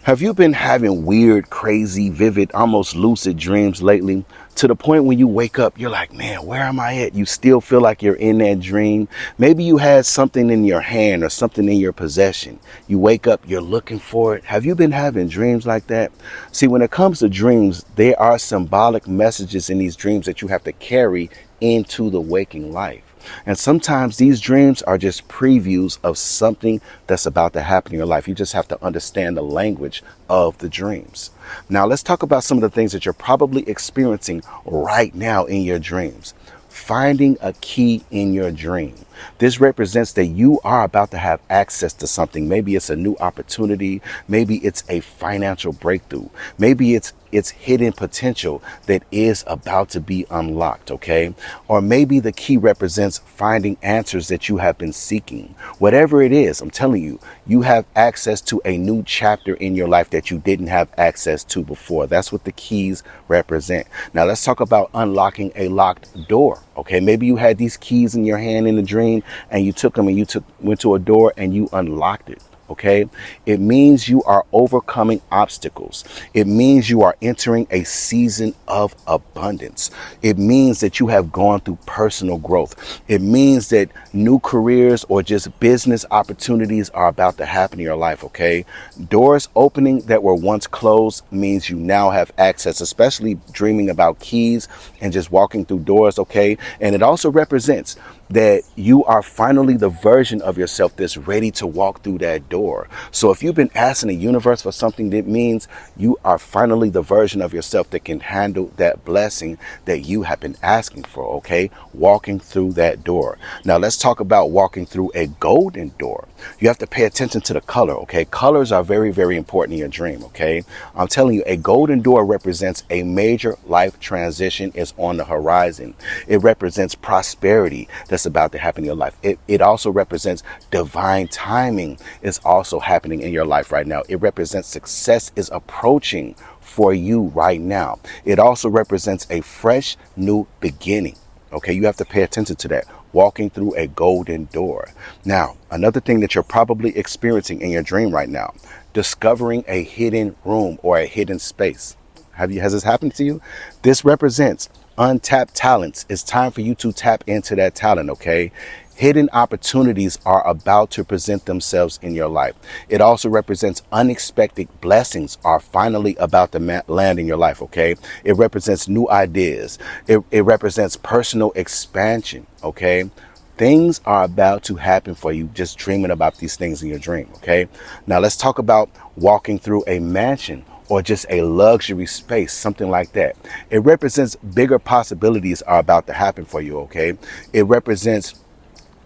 Have you been having weird, crazy, vivid, almost lucid dreams lately? To the point when you wake up, you're like, man, where am I at? You still feel like you're in that dream. Maybe you had something in your hand or something in your possession. You wake up, you're looking for it. Have you been having dreams like that? See, when it comes to dreams, there are symbolic messages in these dreams that you have to carry into the waking life. And sometimes these dreams are just previews of something that's about to happen in your life. You just have to understand the language of the dreams. Now, let's talk about some of the things that you're probably experiencing right now in your dreams. Finding a key in your dream. This represents that you are about to have access to something. Maybe it's a new opportunity. Maybe it's a financial breakthrough. Maybe it's hidden potential that is about to be unlocked, okay? Or maybe the key represents finding answers that you have been seeking. Whatever it is, I'm telling you, you have access to a new chapter in your life that you didn't have access to before. That's what the keys represent. Now let's talk about unlocking a locked door, okay? Maybe you had these keys in your hand in the dream and you took them and went to a door and you unlocked it. Okay, it means you are overcoming obstacles. It means you are entering a season of abundance. It means that you have gone through personal growth. It means that new careers or just business opportunities are about to happen in your life. Okay, doors opening that were once closed means you now have access, especially dreaming about keys and just walking through doors. Okay, and it also represents that you are finally the version of yourself that's ready to walk through that door. So if you've been asking the universe for something, that means you are finally the version of yourself that can handle that blessing that you have been asking for, okay? Walking through that door. Now let's talk about walking through a golden door. You have to pay attention to the color, okay? Colors are very, very important in your dream, okay? I'm telling you, a golden door represents a major life transition is on the horizon. It represents prosperity that's about to happen in your life. It also represents divine timing is also happening in your life right now. It represents success is approaching for you right now. It also represents a fresh new beginning. Okay, you have to pay attention to that. Walking through a golden door. Now, another thing that you're probably experiencing in your dream right now, discovering a hidden room or a hidden space. Has this happened to you? This represents untapped talents. It's time for you to tap into that talent, okay? Hidden opportunities are about to present themselves in your life. It also represents unexpected blessings are finally about to land in your life, okay? It represents new ideas. It represents personal expansion, okay? Things are about to happen for you just dreaming about these things in your dream, okay? Now let's talk about walking through a mansion or just a luxury space, something like that. It represents bigger possibilities are about to happen for you, okay? It represents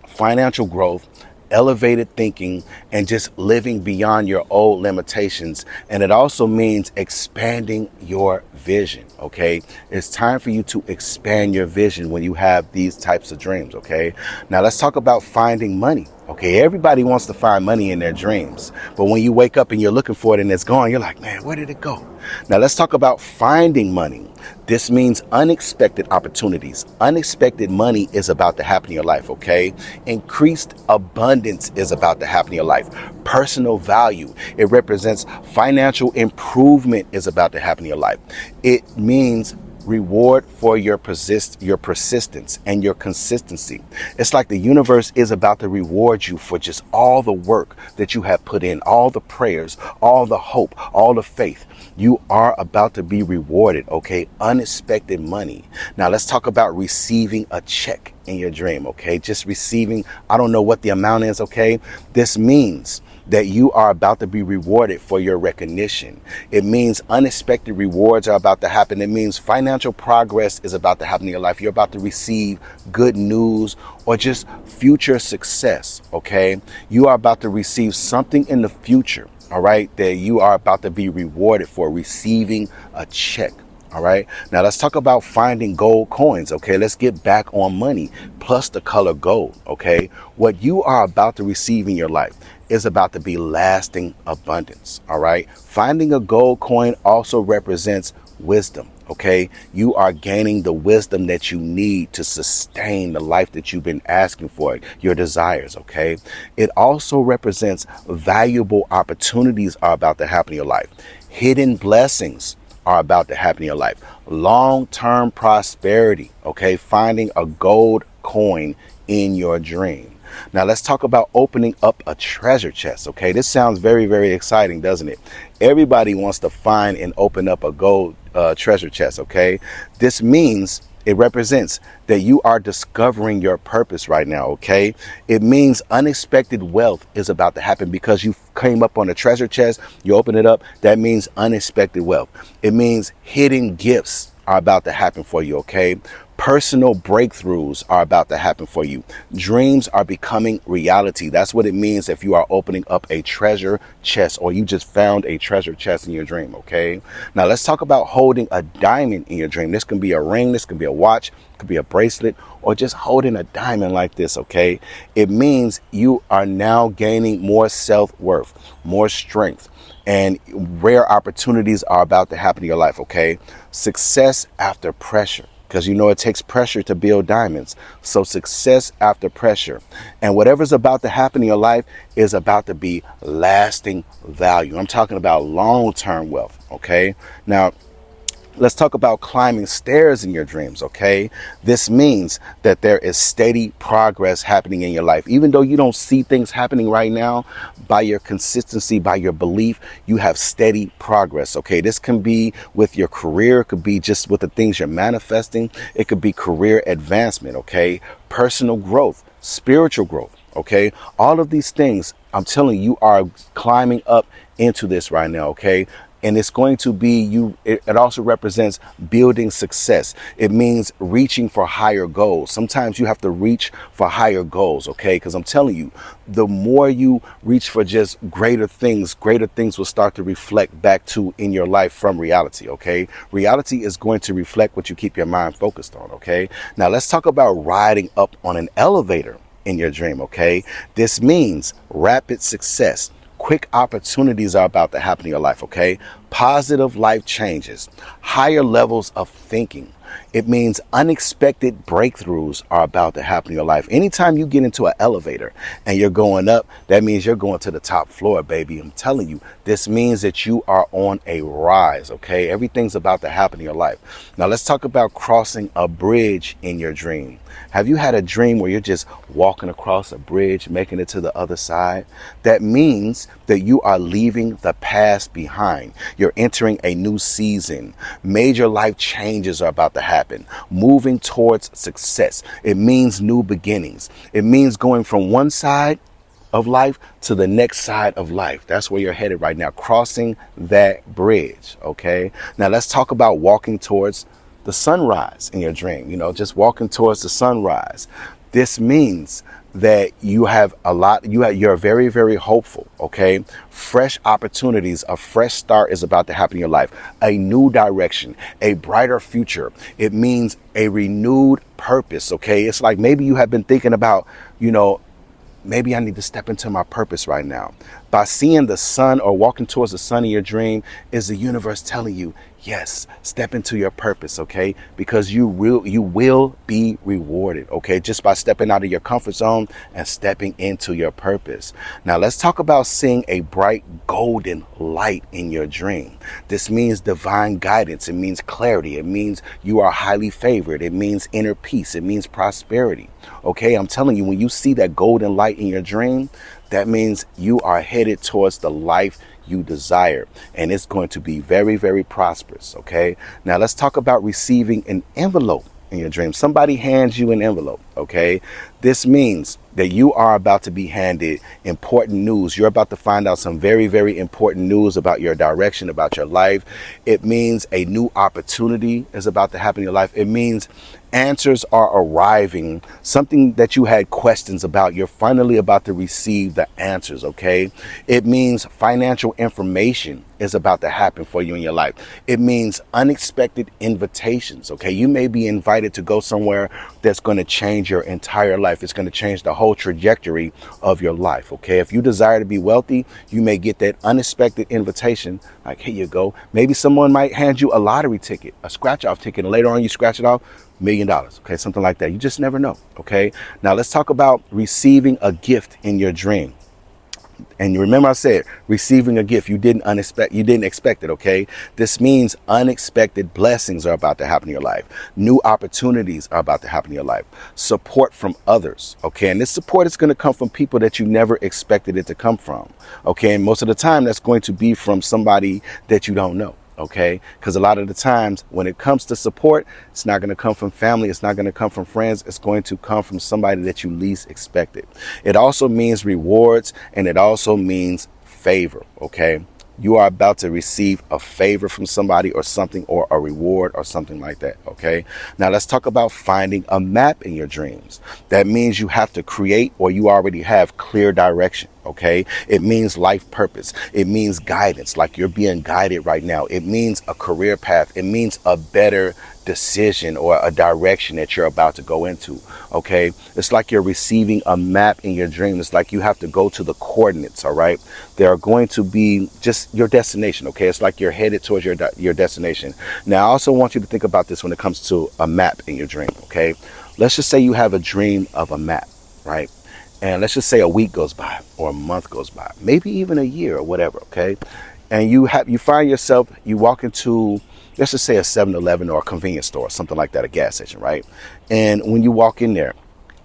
financial growth, elevated thinking, and just living beyond your old limitations. And it also means expanding your vision, okay? It's time for you to expand your vision when you have these types of dreams, okay? Now let's talk about finding money. Okay, everybody wants to find money in their dreams, but when you wake up and you're looking for it and it's gone, you're like, man, where did it go? Now let's talk about finding money. This means unexpected opportunities. Unexpected money is about to happen in your life, okay? Increased abundance is about to happen in your life. Personal value. It represents financial improvement is about to happen in your life. It means reward for your persistence and your consistency. It's like the universe is about to reward you for just all the work that you have put in, all the prayers, all the hope, all the faith. You are about to be rewarded, okay? Unexpected money. Now let's talk about receiving a check in your dream, okay? Just receiving, I don't know what the amount is, okay? This means that you are about to be rewarded for your recognition. It means unexpected rewards are about to happen. It means financial progress is about to happen in your life. You're about to receive good news or just future success, okay? You are about to receive something in the future, all right, that you are about to be rewarded for receiving a check. All right. Now let's talk about finding gold coins. OK, let's get back on money plus the color gold. OK, what you are about to receive in your life is about to be lasting abundance. All right. Finding a gold coin also represents wisdom. Okay, you are gaining the wisdom that you need to sustain the life that you've been asking for, your desires. Okay, it also represents valuable opportunities are about to happen in your life. Hidden blessings are about to happen in your life. Long-term prosperity. Okay, finding a gold coin in your dream. Now let's talk about opening up a treasure chest. Okay, this sounds very, very exciting, doesn't it? Everybody wants to find and open up a gold treasure chest. Okay, this means it represents that you are discovering your purpose right now. Okay, it means unexpected wealth is about to happen because you came up on a treasure chest. You open it up. That means unexpected wealth. It means hidden gifts are about to happen for you. Okay, personal breakthroughs are about to happen for you. Dreams are becoming reality. That's what it means if you are opening up a treasure chest or you just found a treasure chest in your dream. Okay, now let's talk about holding a diamond in your dream. This can be a ring, this can be a watch, it could be a bracelet, or just holding a diamond like this. Okay, it means you are now gaining more self-worth, more strength, and rare opportunities are about to happen in your life. Okay, success after pressure, because you know it takes pressure to build diamonds. So success after pressure. And whatever's about to happen in your life is about to be lasting value. I'm talking about long-term wealth. Okay, now let's talk about climbing stairs in your dreams. Okay, this means that there is steady progress happening in your life. Even though you don't see things happening right now, by your consistency, by your belief, you have steady progress. Okay, this can be with your career, it could be just with the things you're manifesting, it could be career advancement. Okay, personal growth, spiritual growth. Okay, all of these things, I'm telling you, you are climbing up into this right now. Okay, and it's going to be you. It also represents building success. It means reaching for higher goals. Sometimes you have to reach for higher goals. Okay, because I'm telling you, the more you reach for just greater things will start to reflect back to in your life from reality. Okay, reality is going to reflect what you keep your mind focused on. Okay, now let's talk about riding up on an elevator in your dream. Okay, this means rapid success. Quick opportunities are about to happen in your life. Okay, positive life changes, higher levels of thinking. It means unexpected breakthroughs are about to happen in your life. Anytime you get into an elevator and you're going up, that means you're going to the top floor, baby. I'm telling you, this means that you are on a rise. Okay, everything's about to happen in your life. Now let's talk about crossing a bridge in your dream. Have you had a dream where you're just walking across a bridge, making it to the other side? That means that you are leaving the past behind. You're entering a new season. Major life changes are about to happen. Moving towards success. It means new beginnings. It means going from one side of life to the next side of life. That's where you're headed right now, crossing that bridge. Okay, now let's talk about walking towards the sunrise in your dream. You know, just walking towards the sunrise. This means that you have a lot, you're very, very hopeful. Okay, fresh opportunities, a fresh start is about to happen in your life. A new direction, a brighter future. It means a renewed purpose. Okay, it's like maybe you have been thinking about, maybe I need to step into my purpose right now. By seeing the sun or walking towards the sun in your dream, is the universe telling you, yes, step into your purpose. Okay, because you will be rewarded. Okay, just by stepping out of your comfort zone and stepping into your purpose. Now let's talk about seeing a bright golden light in your dream. This means divine guidance. It means clarity. It means you are highly favored. It means inner peace. It means prosperity. Okay, I'm telling you, when you see that golden light in your dream, that means you are headed towards the life you desire, and it's going to be very, very prosperous. Okay, now let's talk about receiving an envelope in your dream. Somebody hands you an envelope. Okay, this means that you are about to be handed important news. You're about to find out some very, very important news about your direction, about your life. It means a new opportunity is about to happen in your life. It means answers are arriving. Something that you had questions about, you're finally about to receive the answers. Okay, it means financial information is about to happen for you in your life. It means unexpected invitations. Okay, you may be invited to go somewhere that's going to change change your entire life. It's going to change the whole trajectory of your life. Okay. If you desire to be wealthy, you may get that unexpected invitation. Like, here you go. Maybe someone might hand you a lottery ticket, a scratch off ticket, and later on you scratch it off, $1,000,000. Okay. Something like that. You just never know. Okay. Now let's talk about receiving a gift in your dream. And you remember I said receiving a gift you didn't expect it. Okay, this means unexpected blessings are about to happen in your life. New opportunities are about to happen in your life. Support from others. Okay, and this support is going to come from people that you never expected it to come from. Okay, and most of the time that's going to be from somebody that you don't know. Okay, because a lot of the times when it comes to support, it's not going to come from family. It's not going to come from friends. It's going to come from somebody that you least expected. It also means rewards, and it also means favor. Okay, you are about to receive a favor from somebody or something, or a reward or something like that. Okay, now let's talk about finding a map in your dreams. That means you have to create, or you already have clear direction. Okay, it means life purpose. It means guidance, like you're being guided right now. It means a career path. It means a better decision or a direction that you're about to go into. Okay, it's like you're receiving a map in your dream. It's like you have to go to the coordinates. All right, they are going to be just your destination. Okay, it's like you're headed towards your destination. Now I also want you to think about this when it comes to a map in your dream. Okay, let's just say you have a dream of a map, right? And let's just say a week goes by, or a month goes by, maybe even a year or whatever. Okay, and you find yourself, you walk into, let's just say a 7-Eleven or a convenience store, something like that, a gas station, right? And when you walk in there,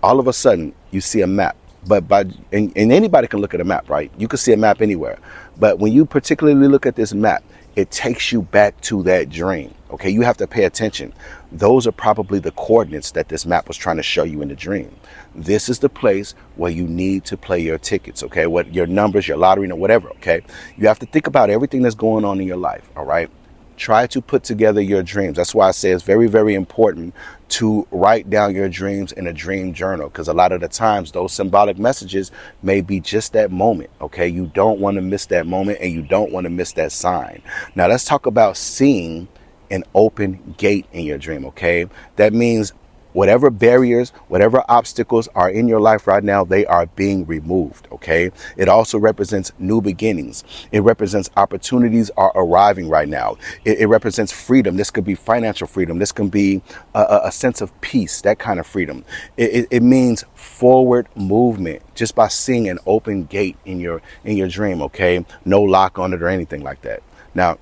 all of a sudden you see a map. And anybody can look at a map, right? You can see a map anywhere. But when you particularly look at this map, it takes you back to that dream. Okay, you have to pay attention. Those are probably the coordinates that this map was trying to show you in the dream. This is the place where you need to play your tickets. Okay, what your numbers, your lottery, or whatever. Okay, you have to think about everything that's going on in your life. All right, try to put together your dreams. That's why I say it's very, very important to write down your dreams in a dream journal, because a lot of the times those symbolic messages may be just that moment. Okay, you don't want to miss that moment, and you don't want to miss that sign. Now let's talk about seeing an open gate in your dream. Okay, that means whatever barriers, whatever obstacles are in your life right now, they are being removed. Okay, it also represents new beginnings. It represents opportunities are arriving right now. It represents freedom. This could be financial freedom. This can be a sense of peace, that kind of freedom. It means forward movement just by seeing an open gate in your dream. Okay, no lock on it or anything like that. Now,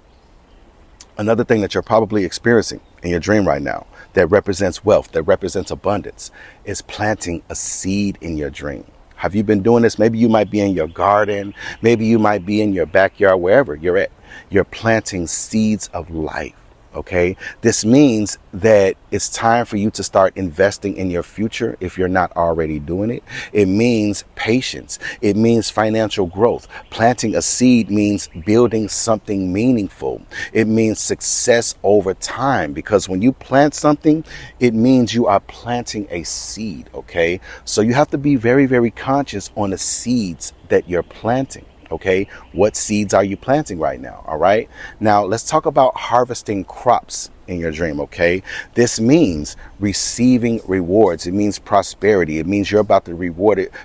another thing that you're probably experiencing in your dream right now that represents wealth, that represents abundance, is planting a seed in your dream. Have you been doing this? Maybe you might be in your garden. Maybe you might be in your backyard, wherever you're at. You're planting seeds of life. Okay, this means that it's time for you to start investing in your future if you're not already doing it. It means patience. It means financial growth. Planting a seed means building something meaningful. It means success over time, because when you plant something, it means you are planting a seed. Okay, so you have to be very, very conscious on the seeds that you're planting. Okay, what seeds are you planting right now? All right, now let's talk about harvesting crops in your dream. Okay, this means receiving rewards. It means prosperity. It means you're about to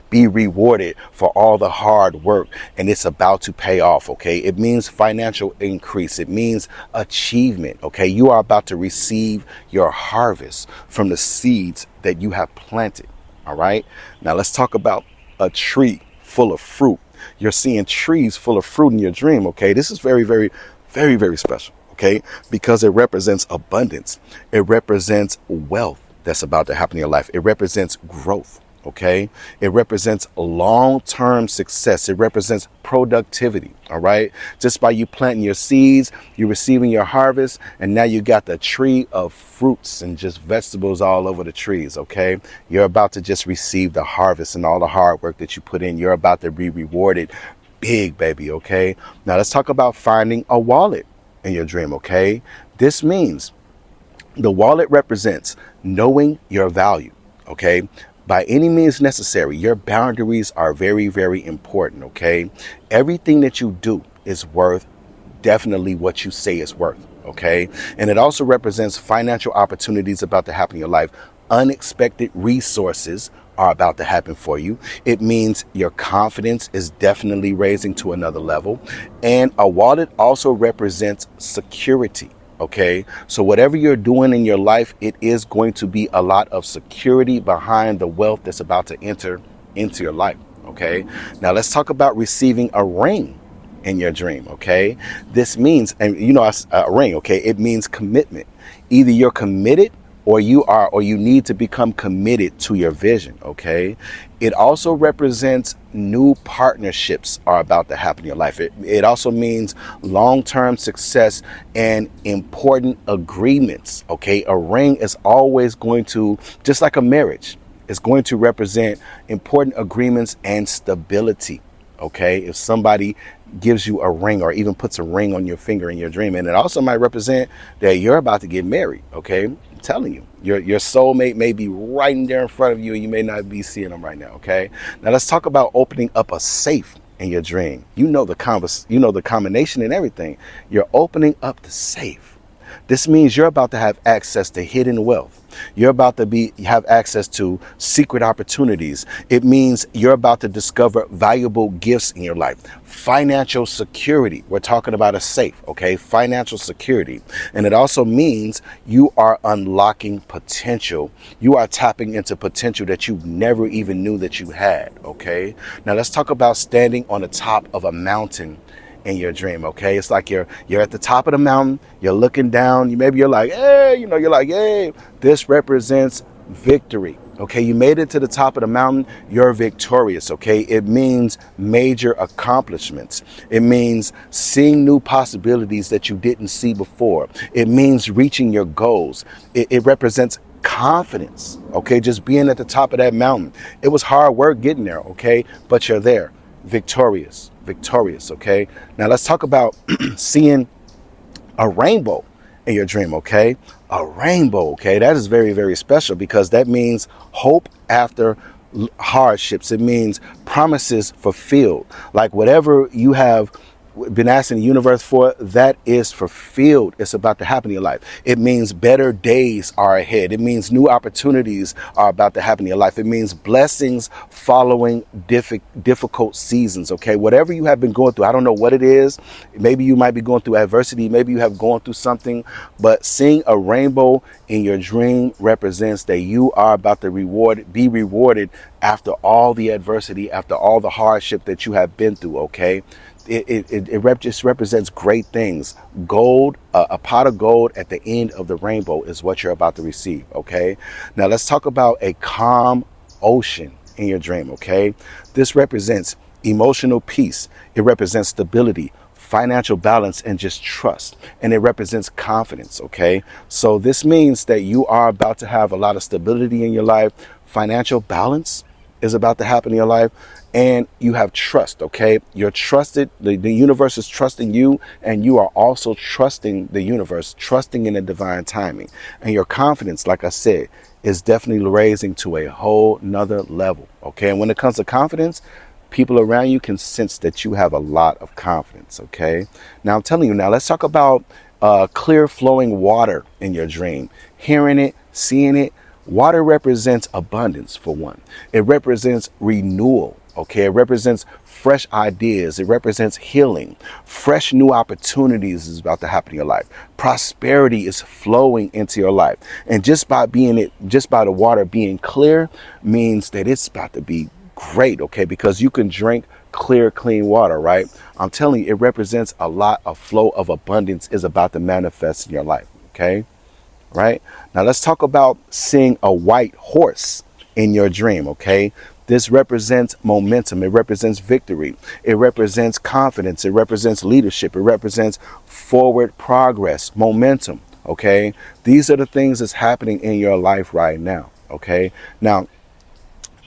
be rewarded for all the hard work, and it's about to pay off. Okay, it means financial increase. It means achievement. Okay, you are about to receive your harvest from the seeds that you have planted. All right, now let's talk about a tree full of fruit. You're seeing trees full of fruit in your dream. Okay, this is very, very, very, very special. Okay, because it represents abundance. It represents wealth that's about to happen in your life. It represents growth. Okay, it represents long-term success. It represents productivity. All right, just by you planting your seeds, you're receiving your harvest, and now you got the tree of fruits and just vegetables all over the trees. Okay, you're about to just receive the harvest and all the hard work that you put in. You're about to be rewarded big, baby. Okay, now let's talk about finding a wallet in your dream. Okay, this means the wallet represents knowing your value. Okay, by any means necessary, your boundaries are very, very important. Okay, everything that you do is worth definitely what you say is worth. Okay, and it also represents financial opportunities about to happen in your life. unexpected resources are about to happen for you. It means your confidence is definitely raising to another level. And a wallet also represents security. Okay, so whatever you're doing in your life, it is going to be a lot of security behind the wealth that's about to enter into your life. Okay, now let's talk about receiving a ring in your dream. Okay, this means, and you know, a ring, okay, it means commitment. Either you're committed or you need to become committed to your vision. Okay, it also represents new partnerships are about to happen in your life. It also means long-term success and important agreements. Okay, a ring is always going to, just like a marriage, it's going to represent important agreements and stability. Okay, if somebody gives you a ring or even puts a ring on your finger in your dream, and it also might represent that you're about to get married. Okay, I'm telling you, your soulmate may be right in there in front of you, and you may not be seeing them right now. Okay, now let's talk about opening up a safe in your dream. You know the combination and everything. You're opening up the safe. This means you're about to have access to hidden wealth. You're about to have access to secret opportunities. It means you're about to discover valuable gifts in your life. Financial security. We're talking about a safe, okay? Financial security. And it also means you are unlocking potential. You are tapping into potential that you never even knew that you had, okay? Now let's talk about standing on the top of a mountain in your dream. Okay, it's like you're at the top of the mountain, you're looking down, you're like, hey, this represents victory. Okay, you made it to the top of the mountain, you're victorious. Okay, it means major accomplishments. It means seeing new possibilities that you didn't see before. It means reaching your goals. It represents confidence. Okay, just being at the top of that mountain. It was hard work getting there, okay, but you're there. Victorious. Okay, now let's talk about seeing a rainbow in your dream. Okay, a rainbow. Okay, that is very, very special because that means hope after hardships. It means promises fulfilled. Like whatever you have been asking the universe for, that is fulfilled. It's about to happen in your life. It means better days are ahead. It means new opportunities are about to happen in your life. It means blessings following difficult seasons. Okay, whatever you have been going through, I don't know what it is. Maybe you might be going through adversity. Maybe you have gone through something, but seeing a rainbow in your dream represents that you are about to be rewarded after all the adversity, after all the hardship that you have been through. Okay, it just represents great things. Gold, a pot of gold at the end of the rainbow is what you're about to receive. Okay, now let's talk about a calm ocean in your dream. Okay, this represents emotional peace. It represents stability, financial balance, and just trust. And it represents confidence. Okay, so this means that you are about to have a lot of stability in your life. Financial balance is about to happen in your life. And you have trust, okay? You're trusted. The universe is trusting you, and you are also trusting the universe, trusting in the divine timing. And your confidence, like I said, is definitely raising to a whole nother level, okay? And when it comes to confidence, people around you can sense that you have a lot of confidence, okay? Now, I'm telling you now, let's talk about clear flowing water in your dream. Hearing it, seeing it. Water represents abundance, for one. It represents renewal. Okay, it represents fresh ideas. It represents healing. Fresh new opportunities is about to happen in your life. Prosperity is flowing into your life. And just by the water being clear means that it's about to be great, okay? Because you can drink clear, clean water, right? I'm telling you, it represents a lot of flow of abundance is about to manifest in your life, okay? Right? Now let's talk about seeing a white horse in your dream, okay? This represents momentum. It represents victory. It represents confidence. It represents leadership. It represents forward progress, momentum. Okay. These are the things that's happening in your life right now. Okay. Now,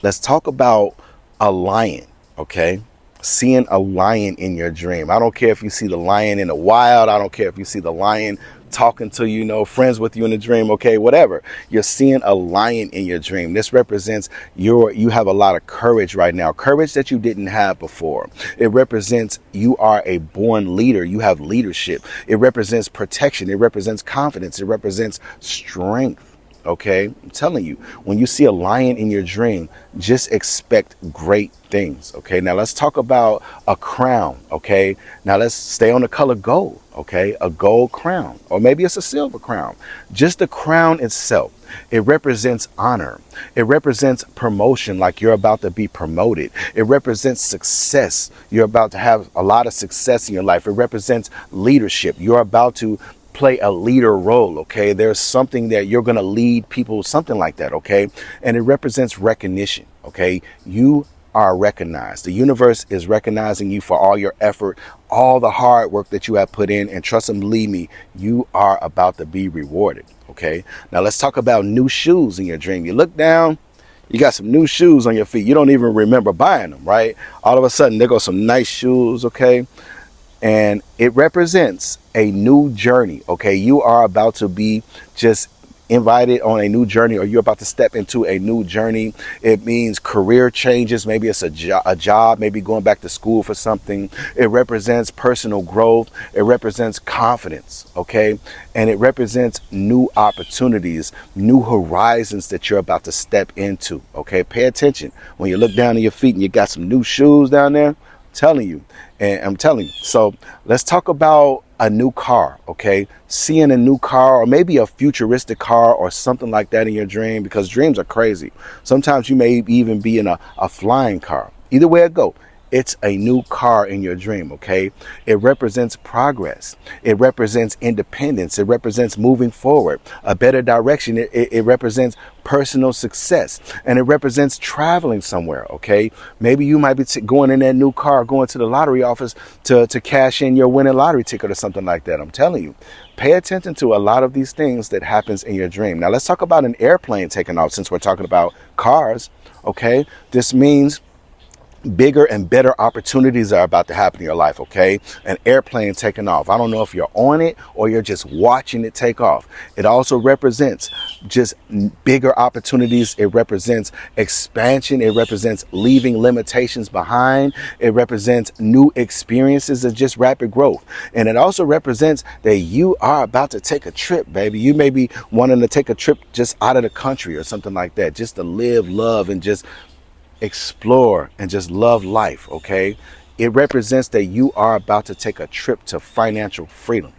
let's talk about a lion. Okay. Seeing a lion in your dream. I don't care if you see the lion in the wild. I don't care if you see the lion talking to you, friends with you in the dream, okay, whatever. You're seeing a lion in your dream. This represents you have a lot of courage right now, courage that you didn't have before. It represents you are a born leader. You have leadership. It represents protection. It represents confidence. It represents strength. Okay, I'm telling you, when you see a lion in your dream, just expect great things. Okay, now let's talk about a crown. Okay, now let's stay on the color gold. Okay, a gold crown, or maybe it's a silver crown. Just the crown itself, it represents honor. It represents promotion, like you're about to be promoted. It represents success. You're about to have a lot of success in your life. It represents leadership. You're about to play a leader role. Okay, there's something that you're going to lead people, something like that. Okay, and it represents recognition. Okay, you are recognized. The universe is recognizing you for all your effort, all the hard work that you have put in, and trust and believe me, you are about to be rewarded. Okay, now let's talk about new shoes in your dream. You look down, you got some new shoes on your feet. You don't even remember buying them, right? All of a sudden, there go some nice shoes. Okay, and it represents a new journey. Okay, you are about to be just invited on a new journey, or you're about to step into a new journey. It means career changes. Maybe it's a job, maybe going back to school for something. It represents personal growth. It represents confidence. Okay, and it represents new opportunities, new horizons that you're about to step into. Okay, pay attention when you look down at your feet and you got some new shoes down there. Telling you, and I'm telling you. So let's talk about a new car. Okay, seeing a new car, or maybe a futuristic car or something like that in your dream, because dreams are crazy. Sometimes you may even be in a flying car. Either way it go, it's a new car in your dream. Okay, it represents progress. It represents independence. It represents moving forward, a better direction. It represents personal success, and it represents traveling somewhere. Okay, maybe you might be going in that new car, going to the lottery office to cash in your winning lottery ticket or something like that. I'm telling you, pay attention to a lot of these things that happens in your dream. Now let's talk about an airplane taking off, since we're talking about cars. Okay, this means bigger and better opportunities are about to happen in your life. Okay, an airplane taking off. I don't know if you're on it or you're just watching it take off. It also represents just bigger opportunities. It represents expansion. It represents leaving limitations behind. It represents new experiences and just rapid growth. And it also represents that you are about to take a trip, baby. You may be wanting to take a trip just out of the country or something like that, just to live, love, and just explore and just love life. Okay, it represents that you are about to take a trip to financial freedom.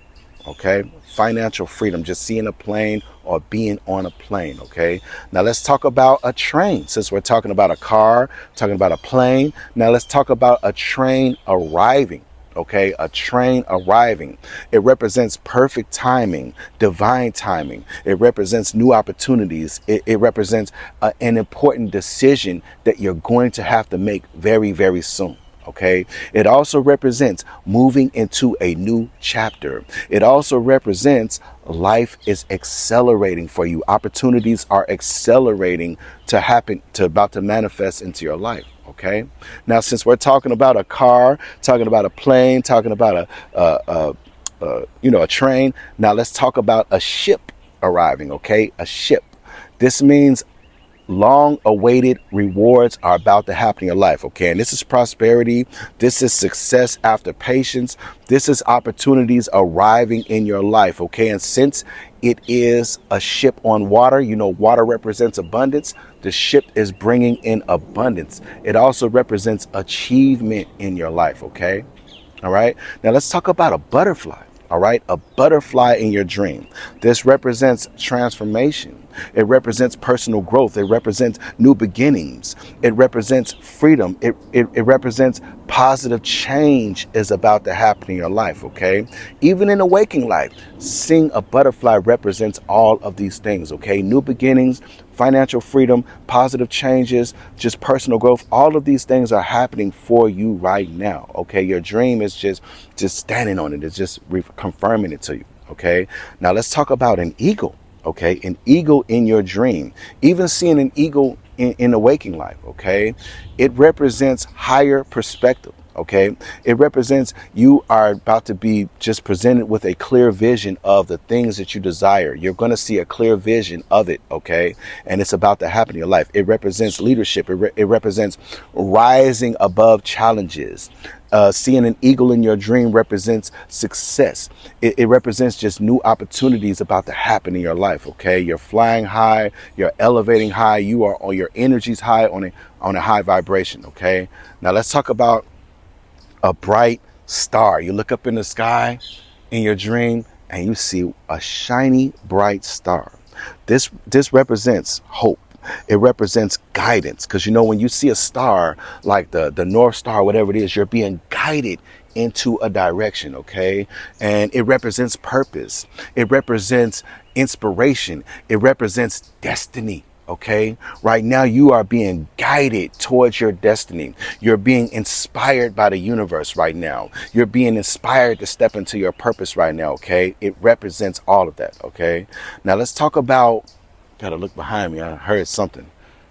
Okay, financial freedom, just seeing a plane or being on a plane. Okay, now let's talk about a train. Since we're talking about a car, talking about a plane, now let's talk about a train arriving. Okay, a train arriving. It represents perfect timing, divine timing. It represents new opportunities. It represents an important decision that you're going to have to make very, very soon. Okay, it also represents moving into a new chapter. It also represents life is accelerating for you. Opportunities are accelerating to happen, about to manifest into your life. Okay, now since we're talking about a car, talking about a plane, talking about a train, now let's talk about a ship arriving. Okay, a ship. This means long-awaited rewards are about to happen in your life. Okay, and this is prosperity. This is success after patience. This is opportunities arriving in your life. Okay, and since it is a ship on water, you know, water represents abundance. The ship is bringing in abundance. It also represents achievement in your life. Okay, all right, now let's talk about a butterfly. All right, a butterfly in your dream. This represents transformation. It represents personal growth. It represents new beginnings. It represents freedom. It represents positive change is about to happen in your life. Okay, even in a waking life, seeing a butterfly represents all of these things. Okay, new beginnings, financial freedom, positive changes, just personal growth. All of these things are happening for you right now. Okay, your dream is just standing on it. It's just confirming it to you. Okay, now let's talk about an eagle. Okay, an eagle in your dream. Even seeing an eagle in the waking life. Okay, it represents higher perspective. Okay, it represents you are about to be just presented with a clear vision of the things that you desire. You're going to see a clear vision of it. Okay, and it's about to happen in your life. It represents leadership. It represents rising above challenges. Seeing an eagle in your dream represents success. It represents just new opportunities about to happen in your life. Okay, you're flying high, you're elevating high, you are on your energy's high on a high vibration. Okay, now let's talk about a bright star. You look up in the sky in your dream and you see a shiny, bright star. This represents hope. It represents guidance, because you know when you see a star like the North Star, whatever it is, you're being guided into a direction. Okay, and it represents purpose. It represents inspiration. It represents destiny. Okay, right now you are being guided towards your destiny. You're being inspired by the universe right now. You're being inspired to step into your purpose right now. Okay, it represents all of that. Okay, now let's talk about, gotta look behind me, I heard something.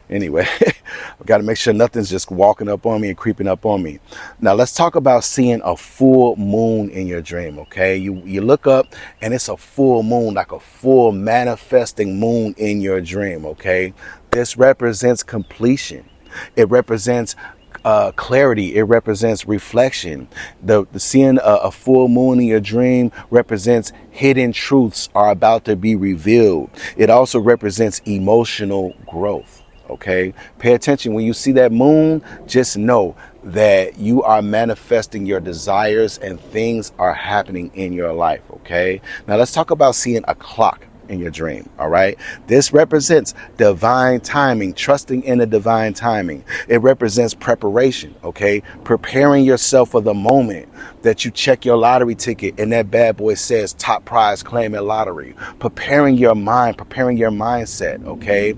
Anyway, I've got to make sure nothing's just walking up on me and creeping up on me. Now let's talk about seeing a full moon in your dream. Okay, you look up and it's a full moon, like a full manifesting moon in your dream. Okay, this represents completion. It represents clarity. It represents reflection. The seeing a full moon in your dream represents hidden truths are about to be revealed. It also represents emotional growth. Okay, pay attention when you see that moon. Just know that you are manifesting your desires and things are happening in your life. Okay, now let's talk about seeing a clock in your dream. All right, this represents divine timing, trusting in the divine timing. It represents preparation. Okay, preparing yourself for the moment that you check your lottery ticket and that bad boy says top prize, claim it lottery. Preparing your mind, preparing your mindset. Okay,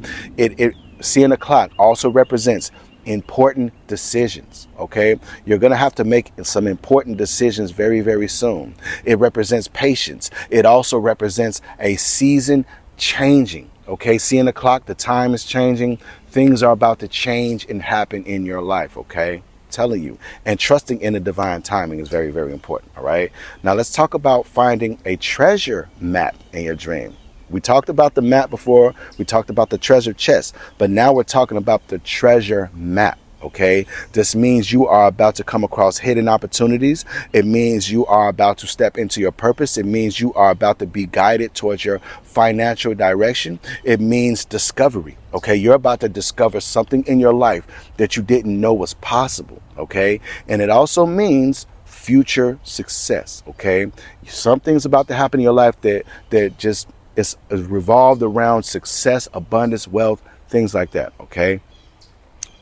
seeing a clock also represents important decisions. Okay, you're going to have to make some important decisions very, very soon. It represents patience. It also represents a season changing. Okay, seeing the clock, the time is changing. Things are about to change and happen in your life. Okay, telling you, and trusting in the divine timing is very, very important. All right, now let's talk about finding a treasure map in your dream. We talked about the map before. We talked about the treasure chest, but now we're talking about the treasure map. Okay, this means you are about to come across hidden opportunities. It means you are about to step into your purpose. It means you are about to be guided towards your financial direction. It means discovery. Okay, you're about to discover something in your life that you didn't know was possible. Okay, and it also means future success. Okay, something's about to happen in your life that just is revolved around success, abundance, wealth, things like that. Okay.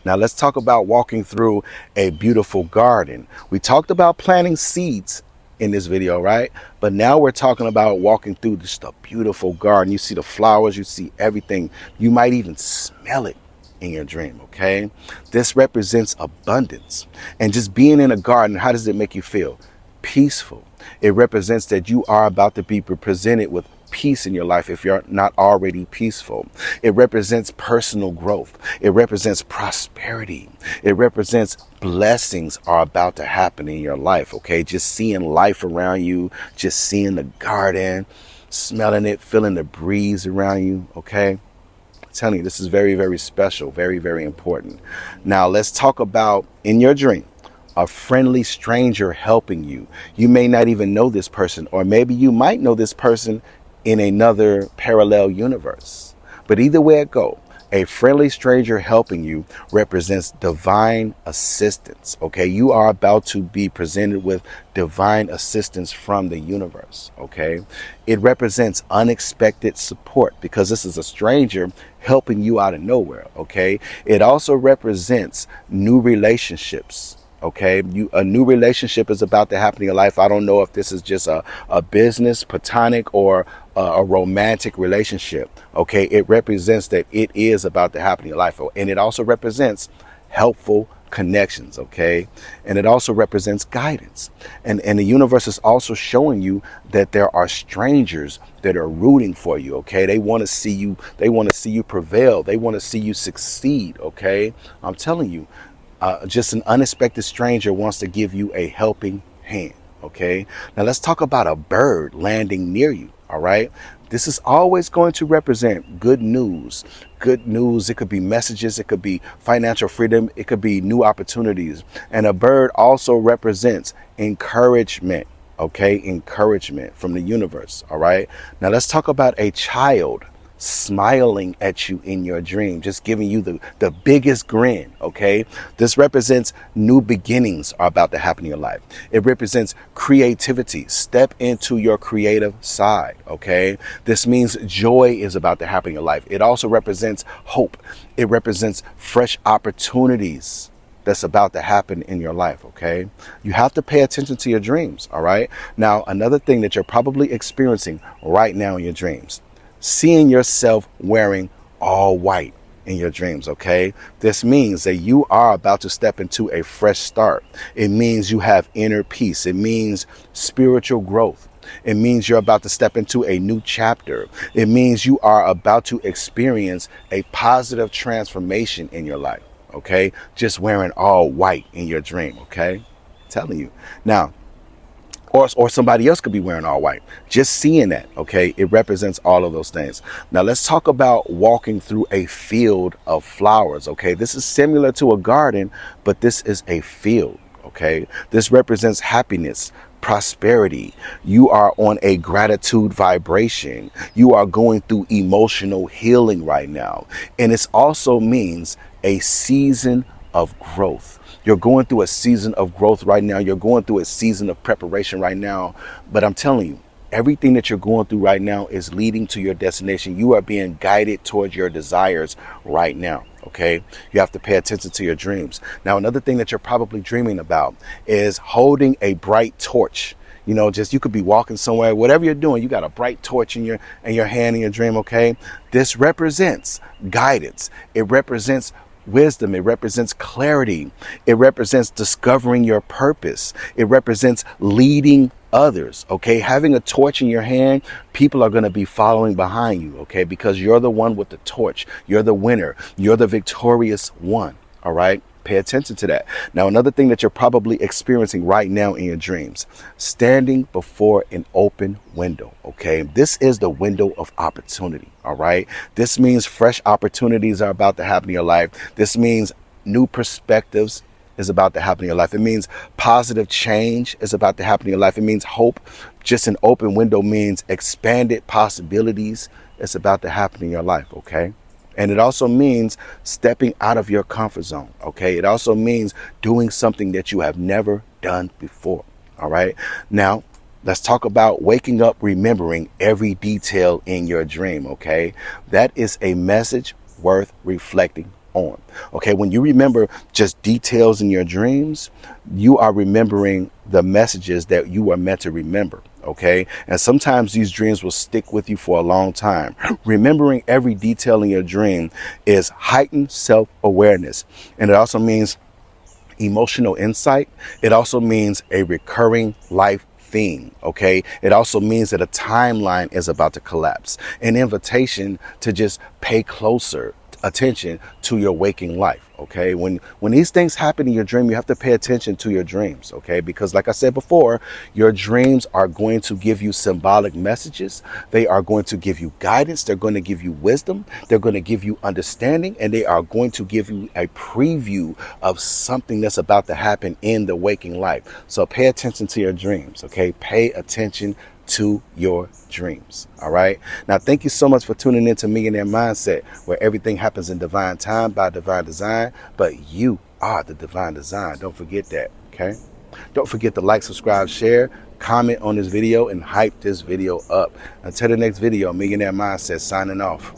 Now let's talk about walking through a beautiful garden. We talked about planting seeds in this video, right? But now we're talking about walking through just a beautiful garden. You see the flowers, you see everything. You might even smell it in your dream. Okay. This represents abundance. And just being in a garden, how does it make you feel? Peaceful. It represents that you are about to be presented with peace in your life if you're not already peaceful. It represents personal growth. It represents prosperity. It represents blessings are about to happen in your life. Okay, just seeing life around you, just seeing the garden, smelling it, feeling the breeze around you. Okay, I'm telling you, this is very, very special, very, very important. Now let's talk about in your dream a friendly stranger helping you. You may not even know this person, or maybe you might know this person in another parallel universe. But either way it go, a friendly stranger helping you represents divine assistance. Okay, you are about to be presented with divine assistance from the universe. Okay, it represents unexpected support because this is a stranger helping you out of nowhere. Okay, it also represents new relationships. Okay, a new relationship is about to happen in your life. I don't know if this is just a business, platonic, or a romantic relationship. Okay, it represents that it is about to happen in your life. And it also represents helpful connections. Okay, and it also represents guidance. And the universe is also showing you that there are strangers that are rooting for you. Okay, they want to see you. They want to see you prevail. They want to see you succeed. Okay, I'm telling you. Just an unexpected stranger wants to give you a helping hand. Okay. Now let's talk about a bird landing near you. All right. This is always going to represent good news. Good news. It could be messages. It could be financial freedom. It could be new opportunities. And a bird also represents encouragement. Okay. Encouragement from the universe. All right. Now let's talk about a child smiling at you in your dream, just giving you the biggest grin. Okay. This represents new beginnings are about to happen in your life. It represents creativity. Step into your creative side. Okay. This means joy is about to happen in your life. It also represents hope. It represents fresh opportunities that's about to happen in your life. Okay. You have to pay attention to your dreams. All right. Now, another thing that you're probably experiencing right now in your dreams, seeing yourself wearing all white in your dreams. Okay. This means that you are about to step into a fresh start. It means you have inner peace. It means spiritual growth. It means you're about to step into a new chapter. It means you are about to experience a positive transformation in your life. Okay. Just wearing all white in your dream. Okay. I'm telling you now. Or somebody else could be wearing all white. Just seeing that, okay, it represents all of those things. Now let's talk about walking through a field of flowers, okay? This is similar to a garden, but this is a field, okay? This represents happiness, prosperity. You are on a gratitude vibration. You are going through emotional healing right now. And it also means a season of growth. You're going through a season of growth right now. You're going through a season of preparation right now. But I'm telling you, everything that you're going through right now is leading to your destination. You are being guided towards your desires right now. Okay. You have to pay attention to your dreams. Now, another thing that you're probably dreaming about is holding a bright torch. You know, just you could be walking somewhere, whatever you're doing, you got a bright torch in your hand in your dream. Okay. This represents guidance. It represents wisdom. It represents clarity. It represents discovering your purpose. It represents leading others. Okay. Having a torch in your hand, people are going to be following behind you. Okay. Because you're the one with the torch. You're the winner. You're the victorious one. All right. Pay attention to that. Now, another thing that you're probably experiencing right now in your dreams, standing before an open window. Okay. This is the window of opportunity. All right. This means fresh opportunities are about to happen in your life. This means new perspectives is about to happen in your life. It means positive change is about to happen in your life. It means hope. Just an open window means expanded possibilities is about to happen in your life. Okay. And it also means stepping out of your comfort zone. Okay. It also means doing something that you have never done before. All right. Now, let's talk about waking up, remembering every detail in your dream. Okay. That is a message worth reflecting on. Okay. When you remember just details in your dreams, you are remembering the messages that you are meant to remember. Okay. And sometimes these dreams will stick with you for a long time. Remembering every detail in your dream is heightened self-awareness. And it also means emotional insight. It also means a recurring life theme. Okay. It also means that a timeline is about to collapse. An invitation to just pay closer attention to your waking life. Okay. When these things happen in your dream, you have to pay attention to your dreams. Okay. Because like I said before, your dreams are going to give you symbolic messages. They are going to give you guidance. They're going to give you wisdom. They're going to give you understanding, and they are going to give you a preview of something that's about to happen in the waking life. So pay attention to your dreams. Okay. Pay attention to your dreams. All right. Now, thank you so much for tuning in to Millionaire Mindset, where everything happens in divine time by divine design, but you are the divine design. Don't forget that. Okay. Don't forget to like, subscribe, share, comment on this video, and hype this video up. Until the next video, Millionaire Mindset signing off.